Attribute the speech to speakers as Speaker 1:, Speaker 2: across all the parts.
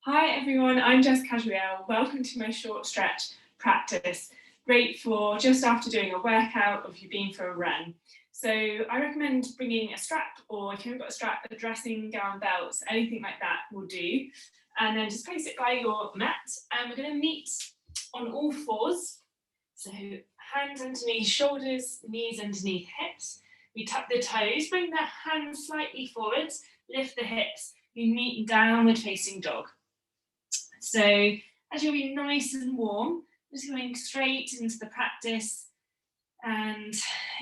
Speaker 1: Hi everyone, I'm Jess. Welcome to my short stretch practice. Great for just after doing a workout or if you've been for a run. So I recommend bringing a strap, or if you haven't got a strap, a dressing gown, belts, anything like that will do. And then just place it by your mat, and we're going to meet on all fours. So hands underneath shoulders, knees underneath hips. We tuck the toes, bring the hands slightly forwards, lift the hips. We meet in downward facing dog. So as you'll be nice and warm, just going straight into the practice. And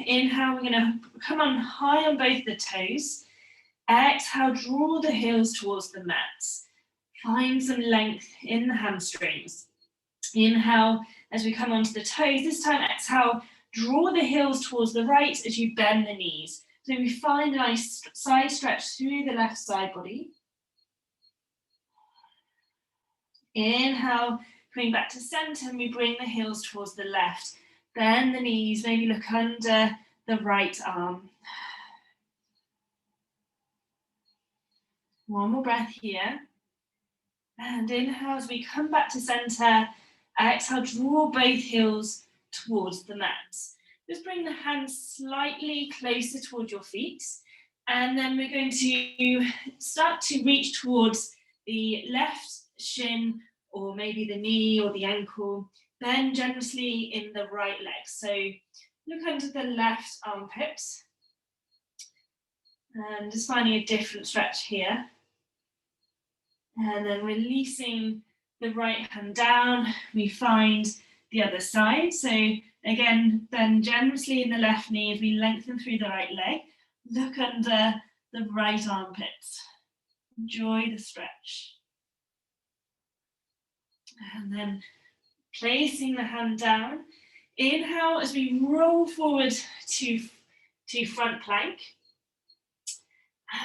Speaker 1: inhale, we're going to come on high on both the toes. Exhale, draw the heels towards the mat. Find some length in the hamstrings. Inhale, as we come onto the toes. This time, exhale, draw the heels towards the right as you bend the knees. So we find a nice side stretch through the left side body. Inhale, coming back to center, and we bring the heels towards the left. Bend the knees, maybe look under the right arm. One more breath here. And inhale as we come back to center. Exhale, draw both heels towards the mat. Just bring the hands slightly closer towards your feet. And then we're going to start to reach towards the left shin, or maybe the knee or the ankle. Bend generously in the right leg. So look under the left armpit. And just finding a different stretch here. And then releasing the right hand down, we find the other side. So again, bend generously in the left knee as we lengthen through the right leg. Look under the right armpit. Enjoy the stretch. And then placing the hand down. Inhale as we roll forward to front plank.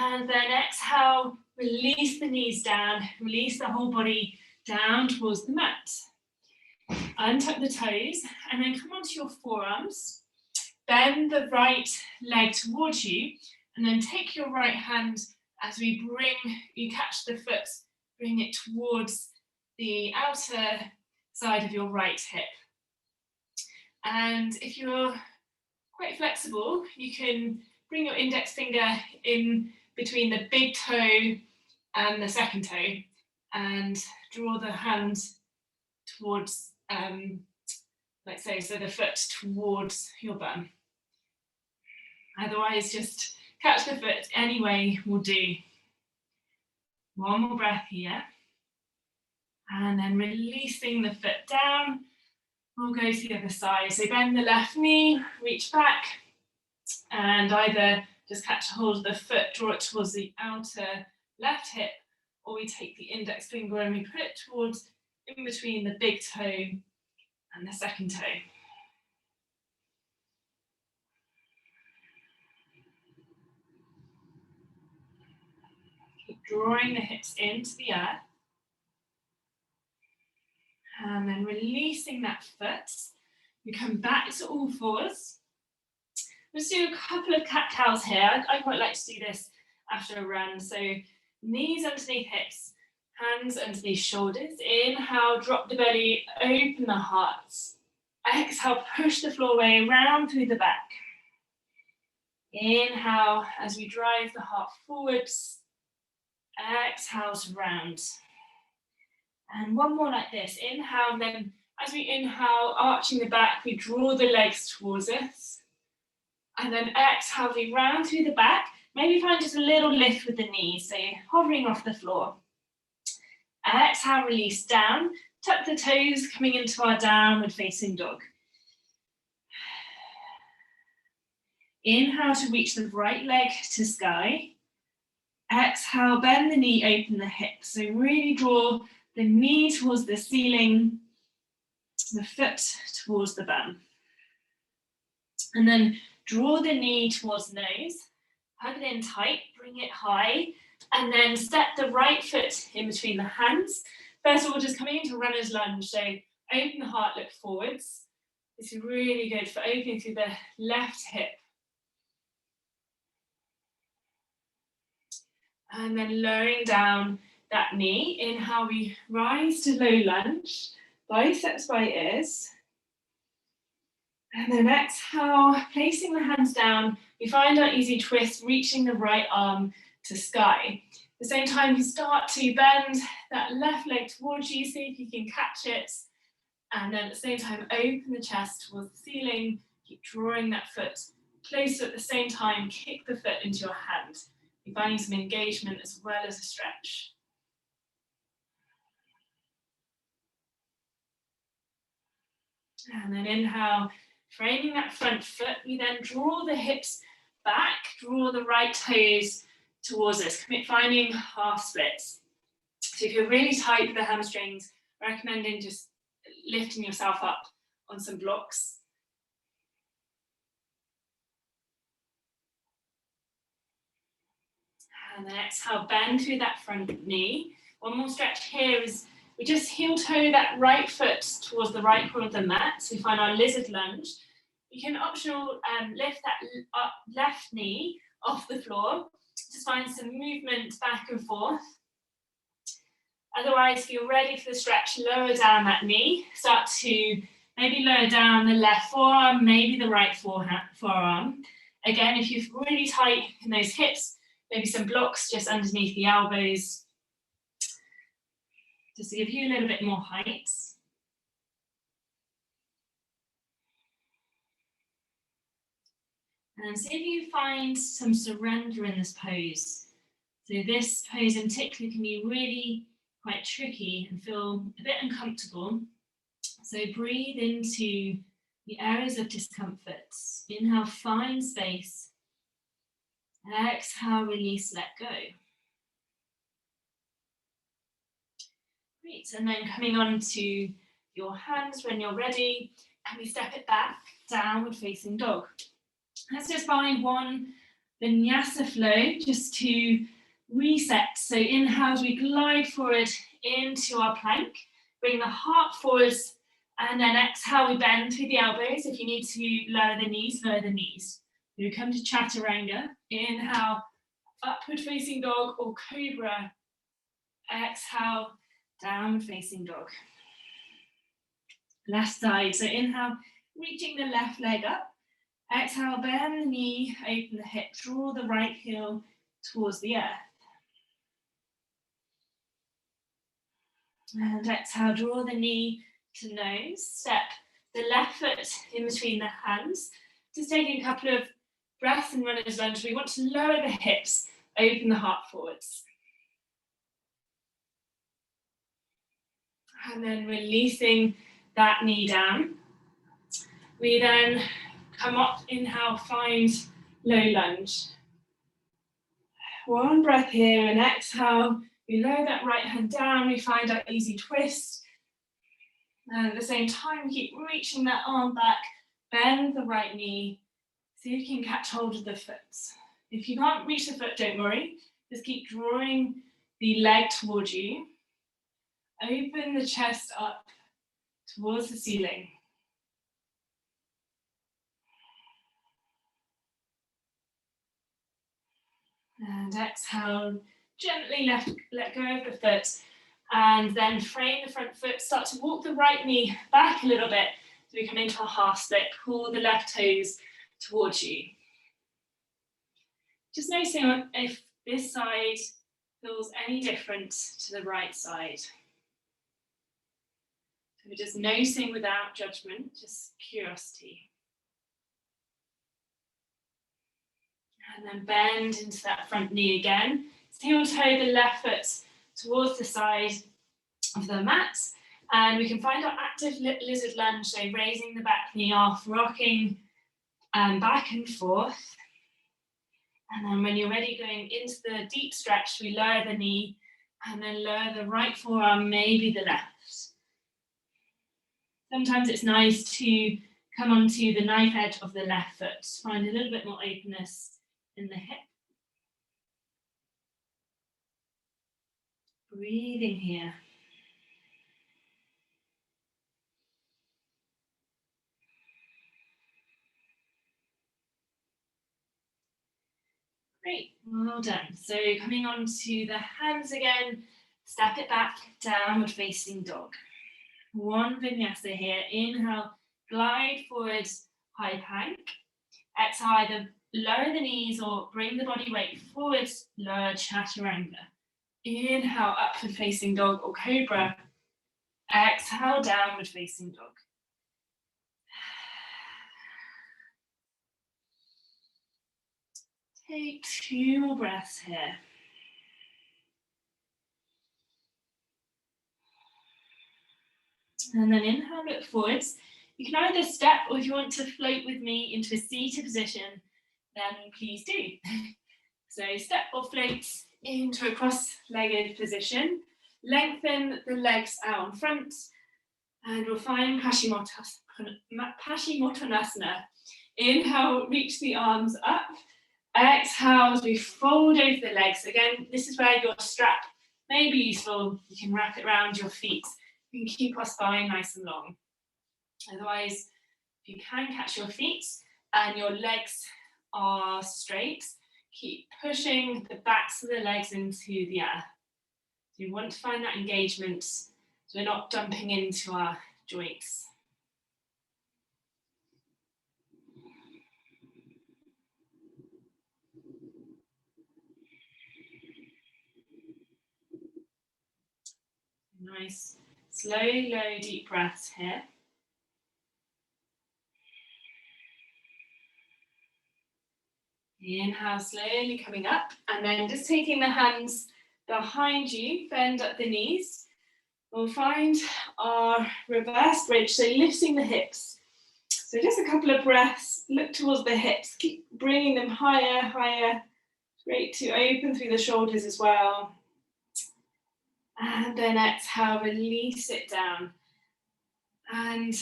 Speaker 1: And then exhale, release the knees down, release the whole body down towards the mat. Untuck the toes and then come onto your forearms. Bend the right leg towards you, and then take your right hand as you catch the foot, bring it towards the outer side of your right hip. And if you're quite flexible, you can bring your index finger in between the big toe and the second toe and draw the hand towards, like so the foot towards your bum. Otherwise, just catch the foot any way will do. One more breath here. And then releasing the foot down, we'll go to the other side. So bend the left knee, reach back, and either just catch a hold of the foot, draw it towards the outer left hip, or we take the index finger and we put it towards in between the big toe and the second toe. Keep drawing the hips into the earth. And then releasing that foot. We come back to all fours. Let's do a couple of cat-cows here. I quite like to do this after a run. So knees underneath hips, hands underneath shoulders. Inhale, drop the belly, open the heart. Exhale, push the floor away, round through the back. Inhale, as we drive the heart forwards. Exhale to round. And one more like this. Inhale, and then as we inhale, arching the back, we draw the legs towards us. And then exhale, we round through the back. Maybe find just a little lift with the knees, so you're hovering off the floor. Exhale, release down. Tuck the toes, coming into our downward facing dog. Inhale to reach the right leg to sky. Exhale, bend the knee, open the hip. So really draw the knee towards the ceiling, the foot towards the bum. And then draw the knee towards nose, hug it in tight, bring it high, and then step the right foot in between the hands. First of all, just coming into runner's lunge. So open the heart, look forwards. This is really good for opening through the left hip. And then lowering down that knee. Inhale, we rise to low lunge, biceps by ears. And then exhale, placing the hands down, we find our easy twist, reaching the right arm to sky. At the same time, you start to bend that left leg towards you, see if you can catch it. And then at the same time, open the chest towards the ceiling, keep drawing that foot closer at the same time, kick the foot into your hand. You're finding some engagement as well as a stretch. And then inhale, framing that front foot, we then draw the hips back, draw the right toes towards us, finding half splits. So if you're really tight with the hamstrings, recommending just lifting yourself up on some blocks. And then exhale, bend through that front knee. One more stretch here is we just heel toe that right foot towards the right corner of the mat. So we find our lizard lunge. You can optional lift that left knee off the floor. Just find some movement back and forth. Otherwise, if you're ready for the stretch, lower down that knee. Start to maybe lower down the left forearm, maybe the right forearm. Again, if you're really tight in those hips, maybe some blocks just underneath the elbows, just to give you a little bit more height. And see if you find some surrender in this pose. So this pose in particular can be really quite tricky and feel a bit uncomfortable. So breathe into the areas of discomfort. Inhale, find space. Exhale, release, let go. Great, and then coming on to your hands when you're ready, and we step it back, downward facing dog. Let's just find one vinyasa flow just to reset. So inhale as we glide forward into our plank, bring the heart forwards, and then exhale, we bend through the elbows. If you need to lower the knees, lower the knees. We come to chaturanga. Inhale, upward facing dog or cobra. Exhale, downward facing dog. Left side. So inhale, reaching the left leg up. Exhale, bend the knee, open the hip, draw the right heel towards the earth. And exhale, draw the knee to nose. Step the left foot in between the hands. Just taking a couple of breaths and runner's lunge. We want to lower the hips, open the heart forwards. And then releasing that knee down. We then come up, inhale, find low lunge. One breath here and exhale. We lower that right hand down. We find our easy twist. And at the same time, keep reaching that arm back. Bend the right knee. See if you can catch hold of the foot. If you can't reach the foot, don't worry. Just keep drawing the leg towards you. Open the chest up towards the ceiling. And exhale, gently let go of the foot. And then frame the front foot. Start to walk the right knee back a little bit. So we come into a half split. Pull the left toes towards you. Just noticing if this side feels any different to the right side. So we're just noticing without judgment, just curiosity. And then bend into that front knee again. Heel toe the left foot towards the side of the mat. And we can find our active lizard lunge, so raising the back knee off, rocking back and forth. And then when you're ready, going into the deep stretch, we lower the knee and then lower the right forearm, maybe the left. Sometimes it's nice to come onto the knife edge of the left foot, find a little bit more openness in the hip. Breathing here. Great, well done. So coming on to the hands again, Step it back, downward facing dog. One vinyasa here. Inhale, glide forward, high plank. Exhale, either lower the knees or bring the body weight forward, lower chaturanga. Inhale, upward facing dog or cobra. Exhale, downward facing dog. Take 2 more breaths here. And then inhale, look forwards. You can either step, or if you want to float with me into a seated position, then please do. So step or float into a cross-legged position. Lengthen the legs out in front, and we'll find Paschimottanasana. Inhale, reach the arms up. Exhale as we fold over the legs. Again, this is where your strap may be useful. You can wrap it around your feet. You can keep our spine nice and long. Otherwise, if you can catch your feet and your legs are straight, keep pushing the backs of the legs into the earth. So you want to find that engagement so we're not dumping into our joints. Nice, slow, low, deep breaths here. Inhale, slowly coming up, and then just taking the hands behind you, bend up the knees. We'll find our reverse bridge, so lifting the hips. So just a couple of breaths, look towards the hips, keep bringing them higher, higher. Great to open through the shoulders as well. And then exhale, release it down. And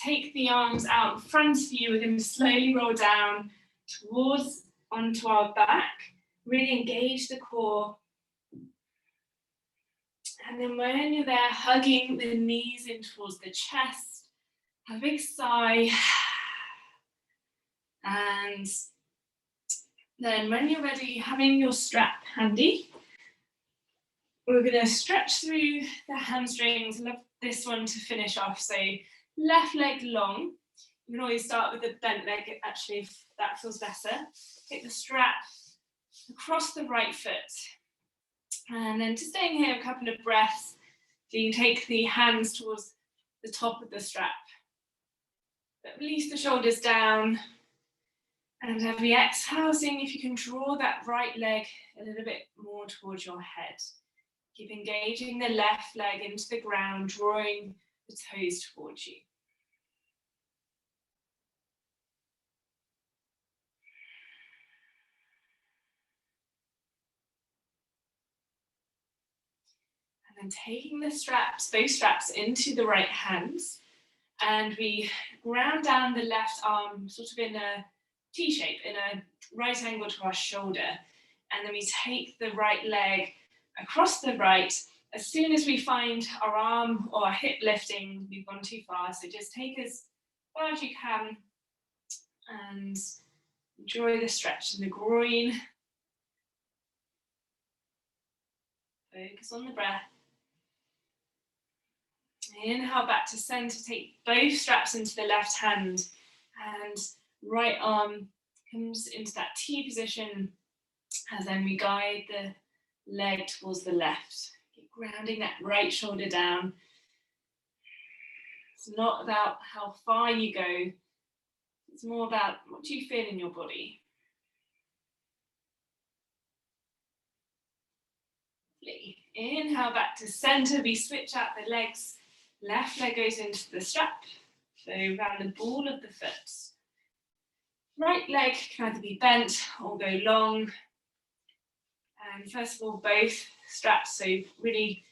Speaker 1: take the arms out in front of you. We're going to slowly roll down towards onto our back. Really engage the core. And then when you're there, hugging the knees in towards the chest. Have a big sigh. And then when you're ready, having your strap handy, we're going to stretch through the hamstrings. Love this one to finish off. So left leg long. You can always start with the bent leg, actually, if that feels better. Take the strap across the right foot. And then just staying here a couple of breaths. So you can take the hands towards the top of the strap. But release the shoulders down. And as we exhale, seeing if you can draw that right leg a little bit more towards your head. Keep engaging the left leg into the ground, drawing the toes towards you. And then taking the straps, both straps into the right hands, and we ground down the left arm sort of in a T shape, in a right angle to our shoulder. And then we take the right leg across the right. As soon as we find our arm or our hip lifting, we've gone too far. So just take as far as you can and enjoy the stretch in the groin. Focus on the breath. Inhale back to center. Take both straps into the left hand and right arm comes into that T position as then we guide the leg towards the left. Keep grounding that right shoulder down. It's not about how far you go. It's more about what do you feel in your body. Inhale back to center. We switch out the legs. Left leg goes into the strap. So around the ball of the foot. Right leg can either be bent or go long. And first of all, both straps. So really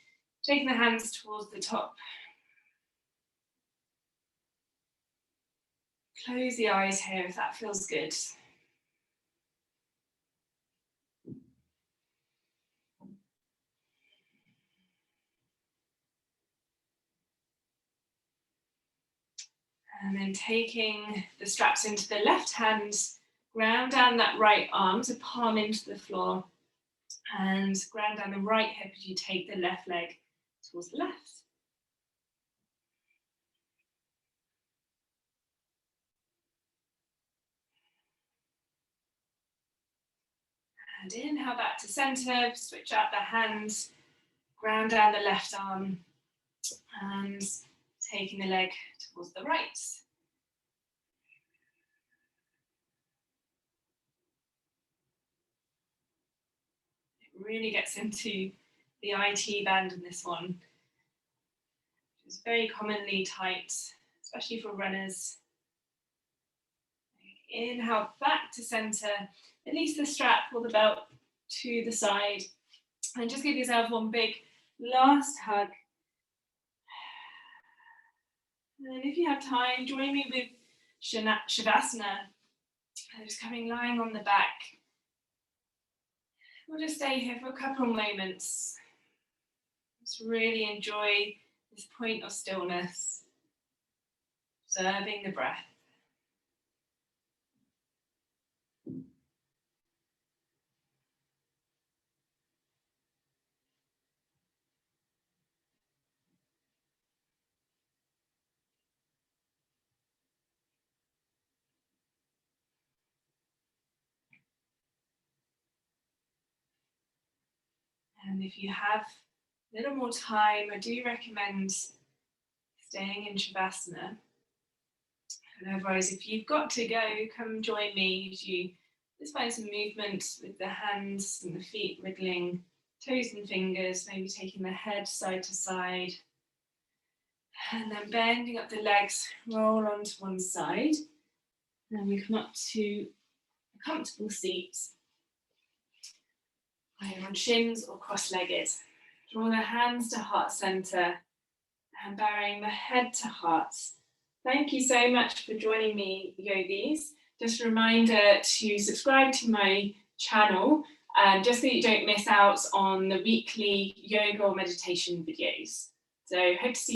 Speaker 1: taking the hands towards the top. Close the eyes here if that feels good. And then taking the straps into the left hand, ground down that right arm to palm into the floor. And ground down the right hip as you take the left leg towards the left. And inhale back to center, switch out the hands, ground down the left arm, and taking the leg towards the right. It really gets into the IT band in this one, which is very commonly tight, especially for runners. Inhale back to center, release the strap or the belt to the side, and just give yourself one big last hug. And if you have time, join me with Shavasana. Just coming lying on the back. We'll just stay here for a couple of moments. Just really enjoy this point of stillness, observing the breath. And if you have a little more time, I do recommend staying in Shavasana. And otherwise, if you've got to go, come join me as you just find some movement with the hands and the feet wriggling, toes and fingers, maybe taking the head side to side. And then bending up the legs, roll onto one side. And we come up to a comfortable seat, either on shins or cross-legged. Draw the hands to heart center and bowing the head to heart. Thank you so much for joining me, yogis. Just a reminder to subscribe to my channel, just so you don't miss out on the weekly yoga or meditation videos. So hope to see